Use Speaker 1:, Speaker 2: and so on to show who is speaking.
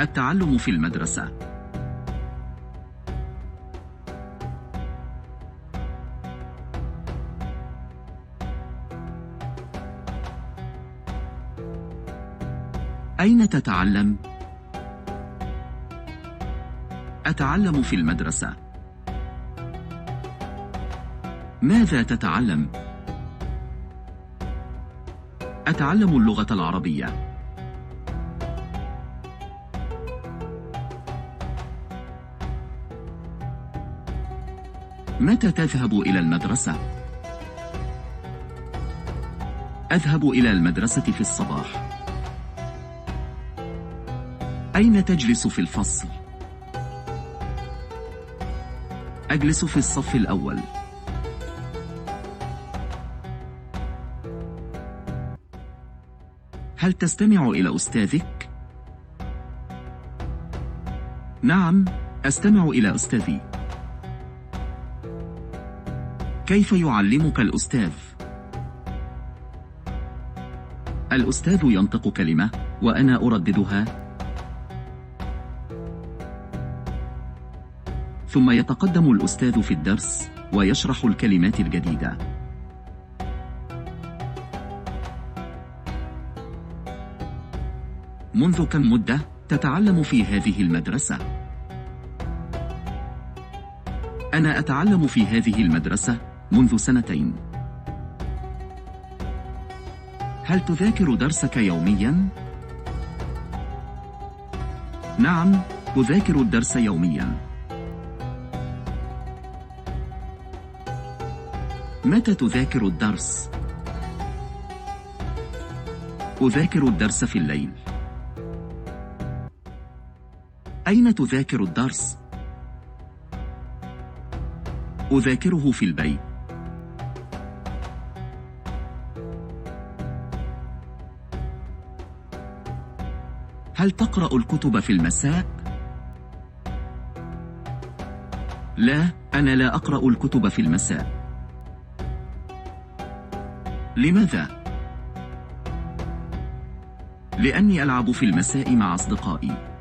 Speaker 1: التعلم في المدرسة. أين تتعلم؟ أتعلم في المدرسة. ماذا تتعلم؟ أتعلم اللغة العربية. متى تذهب إلى المدرسة؟ أذهب إلى المدرسة في الصباح. أين تجلس في الفصل؟ أجلس في الصف الأول. هل تستمع إلى أستاذك؟ نعم، أستمع إلى أستاذي. كيف يعلمك الأستاذ؟ الأستاذ ينطق كلمة وأنا أرددها، ثم يتقدم الأستاذ في الدرس ويشرح الكلمات الجديدة. منذ كم مدة تتعلم في هذه المدرسة؟ أنا أتعلم في هذه المدرسة منذ 2 سنين. هل تذاكر درسك يومياً؟ نعم، أذاكر الدرس يومياً. متى تذاكر الدرس؟ أذاكر الدرس في الليل. أين تذاكر الدرس؟ أذاكره في البيت. هل تقرأ الكتب في المساء؟ لا، أنا لا أقرأ الكتب في المساء. لماذا؟ لأني ألعب في المساء مع أصدقائي.